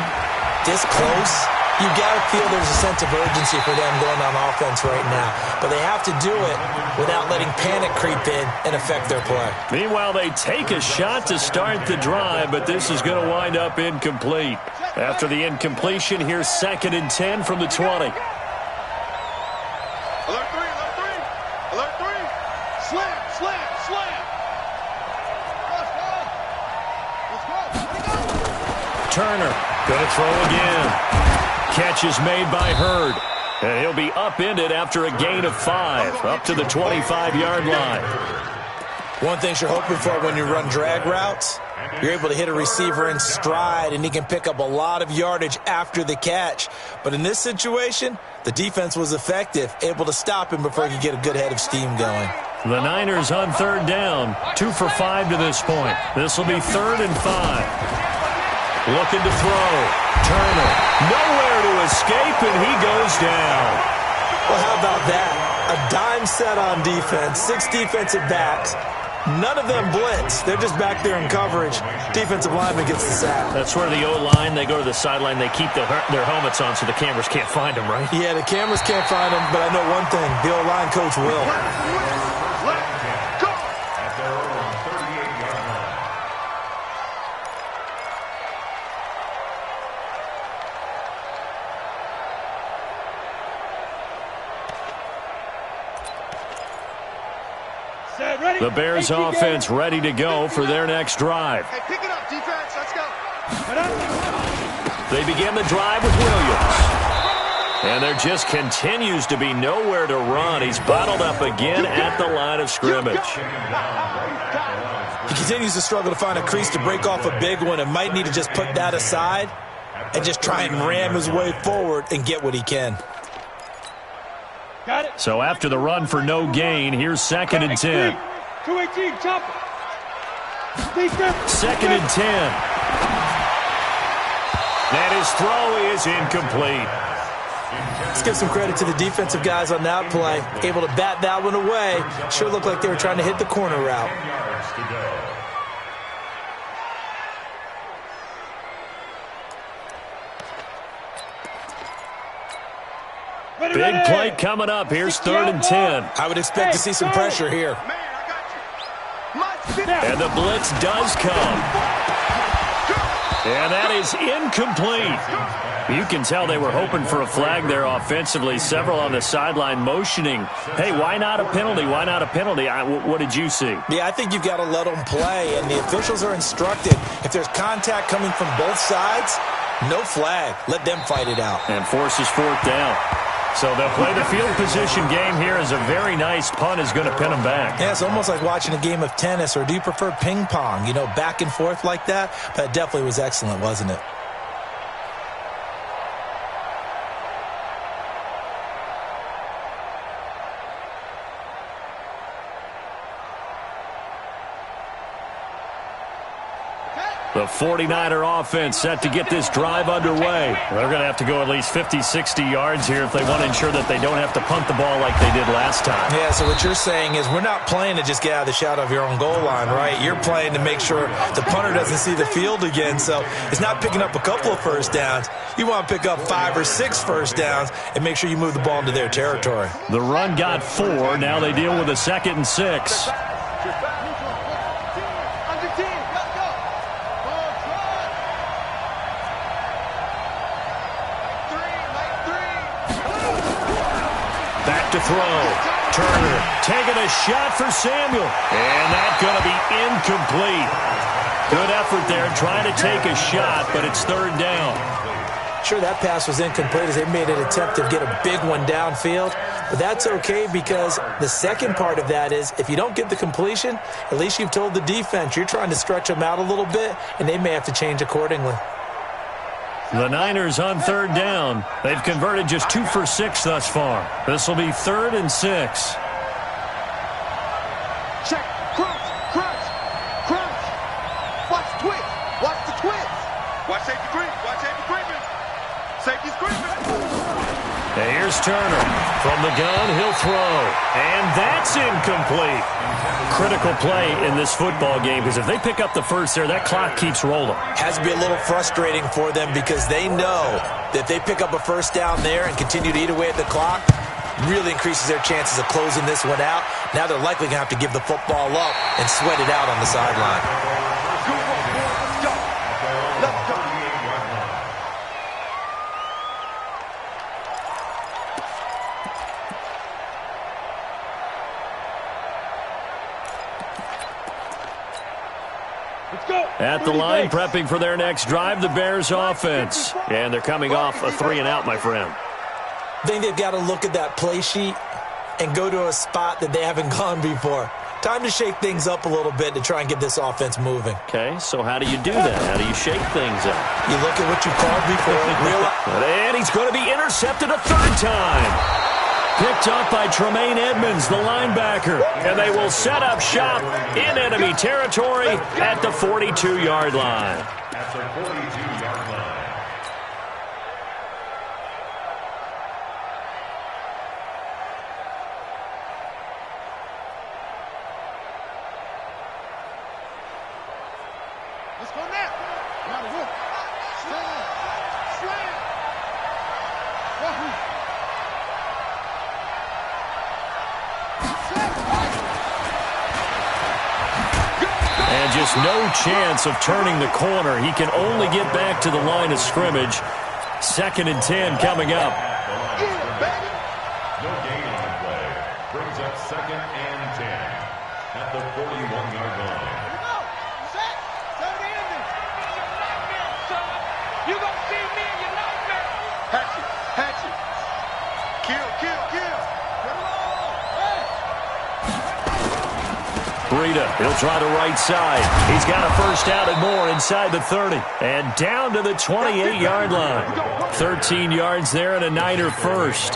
S6: this close, you got to feel there's a sense of urgency for them going on offense right now. But they have to do it without letting panic creep in and affect their play.
S4: Meanwhile, they take a shot to start the drive, but this is going to wind up incomplete. After the incompletion, here's 2nd and 10 from the 20.
S2: Alert 3, alert 3. Alert 3. Slam, slam, slam. Let's go.
S4: Turner going to throw again. Catch is made by Hurd. And he'll be upended after a gain of 5, up to the 25-yard line.
S6: One thing you're hoping for when you run drag routes, you're able to hit a receiver in stride, and he can pick up a lot of yardage after the catch. But in this situation, the defense was effective, able to stop him before he could get a good head of steam going.
S4: The Niners on third down, 2 for 5 to this point. This will be 3rd and 5. Looking to throw. Turner, nowhere to escape, and he goes down.
S6: Well, how about that? A dime set on defense, 6 defensive backs. None of them blitz. They're just back there in coverage. Defensive lineman gets the sack.
S4: That's where the O-line, they go to the sideline, they keep their helmets on so the cameras can't find them, right?
S6: Yeah, the cameras can't find them, but I know one thing. The O-line coach will.
S5: At their own 38-yard line.
S4: The Bears offense ready to go for their next drive.
S8: Hey, pick it up, defense. Let's go.
S4: They begin the drive with Williams. And there just continues to be nowhere to run. He's bottled up again at the line of scrimmage.
S6: He continues to struggle to find a crease to break off a big one and might need to just put that aside and just try and ram his way forward and get what he can.
S7: Got it.
S4: So after the run for no gain, here's 2nd and 10.
S7: 218, chop it.
S4: 2nd and 10. And his throw is incomplete.
S6: Let's give some credit to the defensive guys on that play. Able to bat that one away. Sure looked like they were trying to hit the corner route.
S4: Big play coming up. Here's 3rd and 10.
S6: I would expect to see some pressure here.
S4: And the blitz does come. And that is incomplete. You can tell they were hoping for a flag there offensively. Several on the sideline motioning. Hey, why not a penalty? Why not a penalty? What did you see?
S6: Yeah, I think you've got to let them play, and the officials are instructed. If there's contact coming from both sides, no flag. Let them fight it out.
S4: And forces 4th down. So they'll play the field position game here as a very nice punt is going to pin them back.
S6: Yeah, it's almost like watching a game of tennis, or do you prefer ping pong? You know, back and forth like that? That definitely was excellent, wasn't it?
S4: The 49er offense set to get this drive underway. They're going to have to go at least 50, 60 yards here if they want to ensure that they don't have to punt the ball like they did last time.
S6: Yeah, so what you're saying is we're not playing to just get out of the shadow of your own goal line, right? You're playing to make sure the punter doesn't see the field again. So it's not picking up a couple of first downs. You want to pick up 5 or 6 first downs and make sure you move the ball into their territory.
S4: The run got 4. Now they deal with a 2nd and 6. To throw. Turner taking a shot for Samuel. And that's going to be incomplete. Good effort there trying to take a shot, but it's 3rd down.
S6: Sure, that pass was incomplete as they made an attempt to get a big one downfield. But that's okay because the second part of that is if you don't get the completion, at least you've told the defense you're trying to stretch them out a little bit, and they may have to change accordingly.
S4: The Niners on 3rd down. They've converted just 2 for 6 thus far. This will be 3rd and 6.
S8: Check. Crunch. Crunch. Crunch. Watch the twist. Watch the twist. Watch safety creep. Watch safety creeping. Safety's creeping.
S4: And here's Turner. From the gun, he'll throw. And that's incomplete. Critical play in this football game because if they pick up the first there, that clock keeps rolling.
S6: Has to be a little frustrating for them because they know that if they pick up a first down there and continue to eat away at the clock, really increases their chances of closing this one out. Now they're likely going to have to give the football up and sweat it out on the sideline.
S4: At the line, prepping for their next drive, the Bears offense. And they're coming off a 3-and-out, my friend.
S6: I think they've got to look at that play sheet and go to a spot that they haven't gone before. Time to shake things up a little bit to try and get this offense moving.
S4: Okay, so how do you do that? How do you shake things up?
S6: You look at what you called before.
S4: And he's going to be intercepted a 3rd time. Picked up by Tremaine Edmonds, the linebacker. And they will set up shop in enemy territory at the 42-yard line.
S5: At the 42-yard line.
S8: Let's go now. Gotta work. Slam. Slam. Wahoo.
S4: And just no chance of turning the corner. He can only get back to the line of scrimmage. 2nd and 10 coming up.
S5: No gain on the play. Brings up 2nd and 10. At the
S4: Breida. He'll try the right side. He's got a first down and more inside the 30. And down to the 28-yard line. 13 yards there and a Niner first.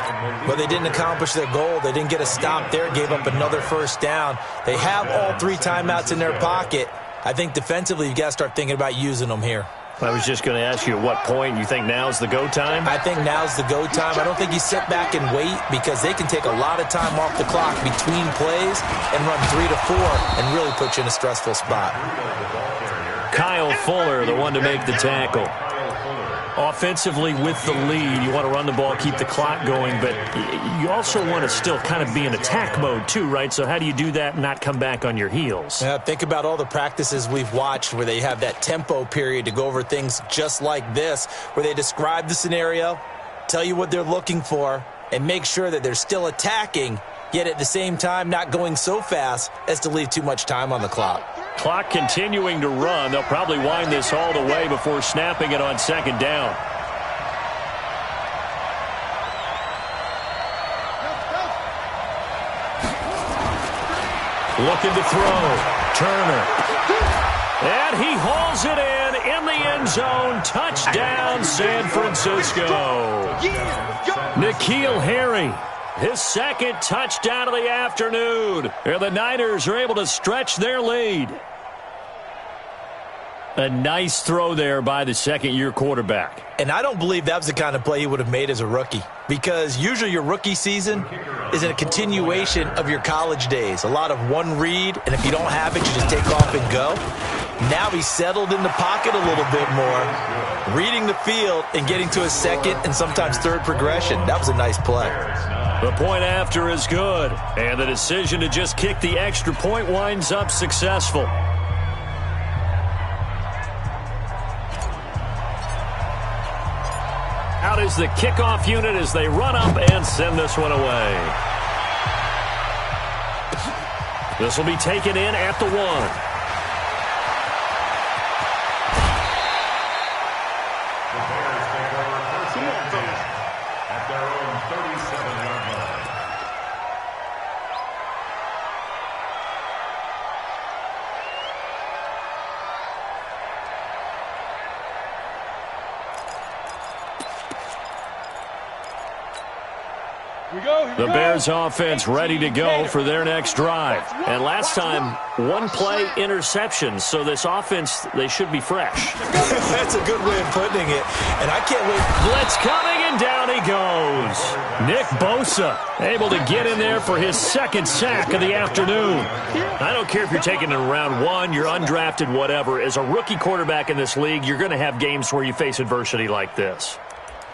S6: But they didn't accomplish their goal. They didn't get a stop there, gave up another first down. They have all 3 timeouts in their pocket. I think defensively you've got to start thinking about using them here.
S4: I was just going to ask you at what point you think now's the go time?
S6: I think now's the go time. I don't think you sit back and wait because they can take a lot of time off the clock between plays and run 3 to 4 and really put you in a stressful spot.
S4: Kyle Fuller, the one to make the tackle. Offensively with the lead, you want to run the ball, keep the clock going, but you also want to still kind of be in attack mode too, right? So how do you do that and not come back on your heels?
S6: Yeah, think about all the practices we've watched where they have that tempo period to go over things just like this, where they describe the scenario, tell you what they're looking for, and make sure that they're still attacking, yet at the same time not going so fast as to leave too much time on the clock.
S4: Clock continuing to run. They'll probably wind this all the way before snapping it on second down. Looking to throw. Turner. And he hauls it in the end zone. Touchdown, San Francisco. N'Keal Harry. His second touchdown of the afternoon. And the Niners are able to stretch their lead. A nice throw there by the second-year quarterback.
S6: And I don't believe that was the kind of play he would have made as a rookie, because usually your rookie season is a continuation of your college days. A lot of one read, and if you don't have it, you just take off and go. Now he's settled in the pocket a little bit more, reading the field and getting to his second and sometimes third progression. That was a nice play.
S4: The point after is good, and the decision to just kick the extra point winds up successful. Out is the kickoff unit as they run up and send this one away. This will be taken in at the 1. The Bears offense ready to go for their next drive. And last time, one play interception. So this offense, they should be fresh.
S6: That's a good way of putting it. And I can't wait.
S4: Blitz coming, and down he goes. Nick Bosa able to get in there for his second sack of the afternoon. I don't care if you're taking it in round 1, you're undrafted, whatever. As a rookie quarterback in this league, you're going to have games where you face adversity like this.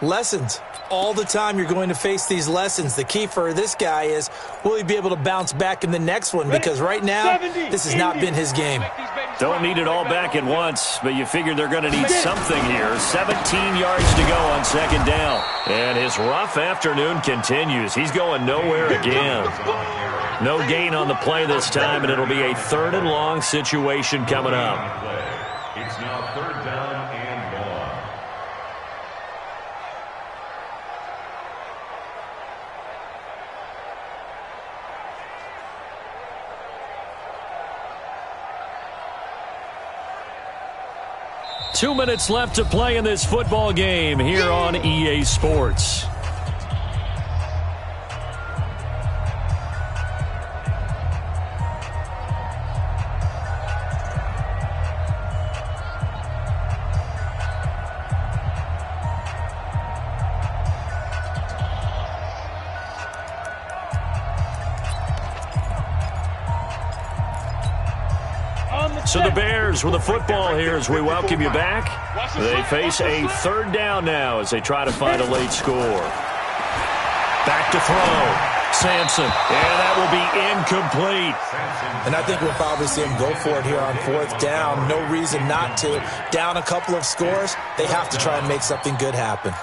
S6: Lessons. All the time you're going to face these lessons. The key for this guy is, will he be able to bounce back in the next one? Because right now, this has not been his game.
S4: Don't need it all back at once, but you figure they're going to need something here. 17 yards to go on second down. And his rough afternoon continues. He's going nowhere again. No gain on the play this time, and it'll be a 3rd and long situation coming up.
S5: It's now 3rd down and long.
S4: Two minutes left to play in this football game here on EA Sports. So the Bears with the football here as we welcome you back. They face a 3rd down now as they try to find a late score. Back to throw. Sampson. And that will be incomplete.
S6: And I think we'll probably see him go for it here on 4th down. No reason not to. Down a couple of scores, they have to try and make something good happen.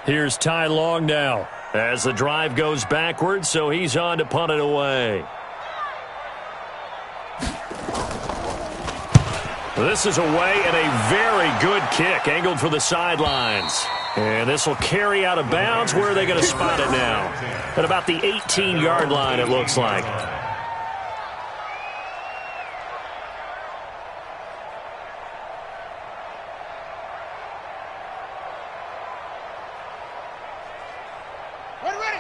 S4: Here's Ty Long now as the drive goes backwards, so he's on to punt it away. This is away and a very good kick angled for the sidelines. And this will carry out of bounds. Where are they going to spot it now? At about the 18-yard line, it looks like.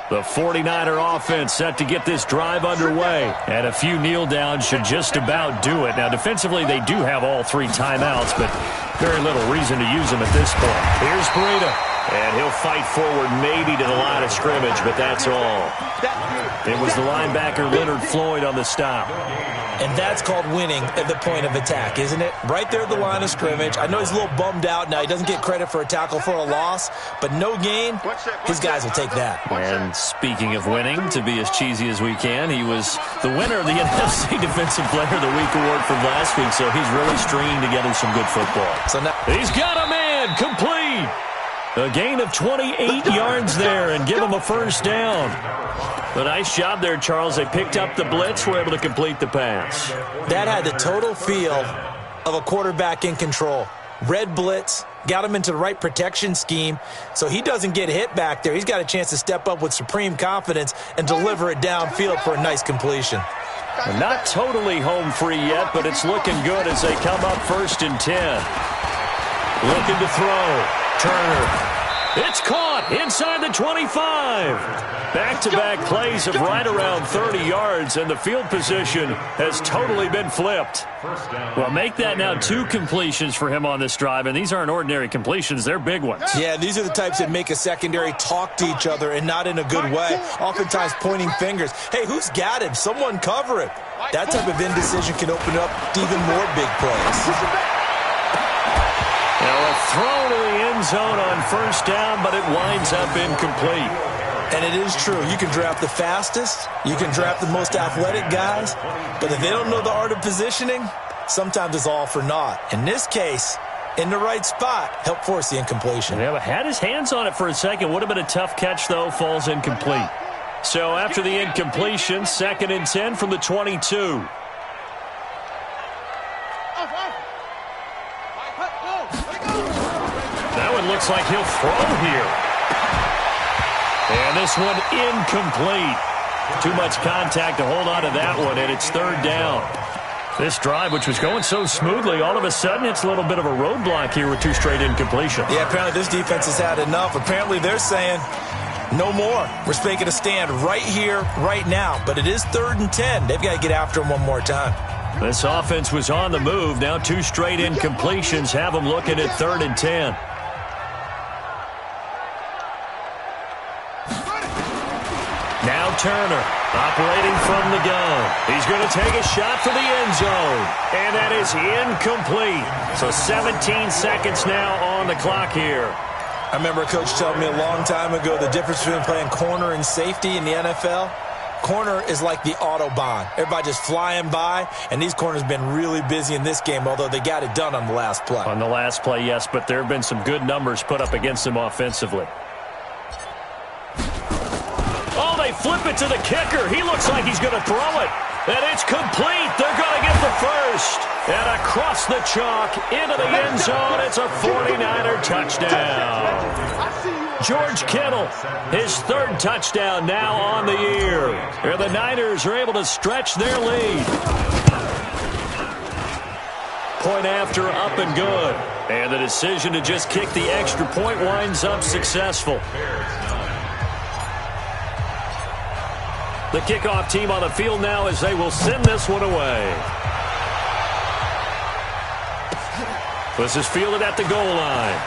S4: The 49er offense set to get this drive underway. And a few kneel downs should just about do it. Now, defensively, they do have all 3 timeouts, but very little reason to use them at this point. Here's Breida. And he'll fight forward maybe to the line of scrimmage, but that's all. It was the linebacker Leonard Floyd on the stop.
S6: And that's called winning at the point of attack, isn't it? Right there at the line of scrimmage. I know he's a little bummed out now. He doesn't get credit for a tackle for a loss, but no gain, his guys will take that.
S4: And speaking of winning, to be as cheesy as we can, he was the winner of the NFC Defensive Player of the Week award from last week, so he's really stringing together some good football.
S6: So now
S4: he's got a man complete. A gain of 28 yards there and give him a first down. A nice job there, Charles. They picked up the blitz, were able to complete the pass.
S6: That had the total feel of a quarterback in control. Red blitz, got him into the right protection scheme, so he doesn't get hit back there. He's got a chance to step up with supreme confidence and deliver it downfield for a nice completion.
S4: And not totally home free yet, but it's looking good as they come up 1st and 10. Looking to throw. Turner. It's caught inside the 25. Back-to-back plays of right around 30 yards, and the field position has totally been flipped. Well, make that now 2 completions for him on this drive, and these aren't ordinary completions. They're big ones.
S6: Yeah, these are the types that make a secondary talk to each other and not in a good way, oftentimes pointing fingers. Hey, who's got him? Someone cover him. That type of indecision can open up to even more big plays.
S4: Now a throw to the end zone on first down, but it winds up incomplete.
S6: And it is true. You can draft the fastest. You can draft the most athletic guys. But if they don't know the art of positioning, sometimes it's all for naught. In this case, in the right spot, helped force the incompletion.
S4: Yeah, but had his hands on it for a second. Would have been a tough catch, though. Falls incomplete. So after the incompletion, 2nd and 10 from the 22. That one looks like he'll throw here. And this one incomplete. Too much contact to hold on to that one, and it's 3rd down. This drive, which was going so smoothly, all of a sudden it's a little bit of a roadblock here with 2 straight incompletions.
S6: Yeah, apparently this defense has had enough. Apparently they're saying no more. We're making a stand right here, right now. But it is 3rd and 10. They've got to get after him one more time.
S4: This offense was on the move. Now 2 straight incompletions have them looking at 3rd and 10. Now Turner, operating from the gun. He's going to take a shot for the end zone. And that is incomplete. So 17 seconds now on the clock here.
S6: I remember a coach telling me a long time ago the difference between playing corner and safety in the NFL. Corner is like the Autobahn. Everybody just flying by, and these corners have been really busy in this game, although they got it done on the last play.
S4: On the last play, yes, but there have been some good numbers put up against them offensively. Oh, they flip it to the kicker. He looks like he's going to throw it. And it's complete. They're going to get the first. And across the chalk into the end zone, it's a 49er touchdown. George Kittle, his 3rd touchdown now on the year. And the Niners are able to stretch their lead. Point after, up and good. And the decision to just kick the extra point winds up successful. The kickoff team on the field now as they will send this one away. This is fielded at the goal line.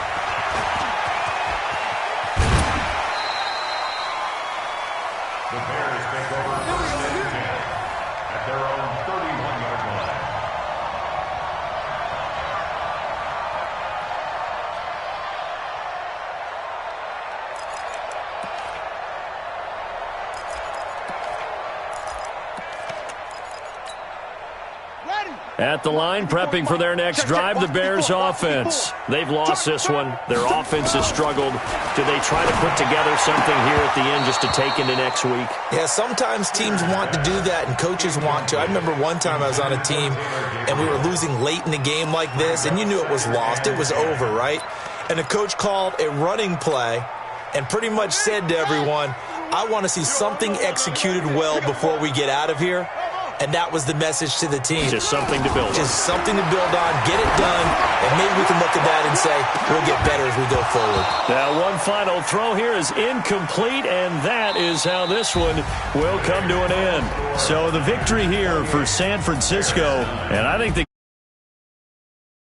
S5: The Bears take over 1st and 10 at their own 31-yard line.
S8: Ready.
S4: At the line, prepping for their next drive, the Bears offense. They've lost this one. Their offense has struggled. Do they try to put together something here at the end just to take into next week?
S6: Yeah, sometimes teams want to do that and coaches want to. I remember one time I was on a team and we were losing late in the game like this, and you knew it was lost. It was over, right? And the coach called a running play and pretty much said to everyone, I want to see something executed well before we get out of here. And that was the message to the team.
S4: Just something to build on.
S6: Just something to build on, get it done, and maybe we can look at that and say, we'll get better as we go forward.
S4: Now, one final throw here is incomplete, and that is how this one will come to an end. So the victory here for San Francisco, and I think the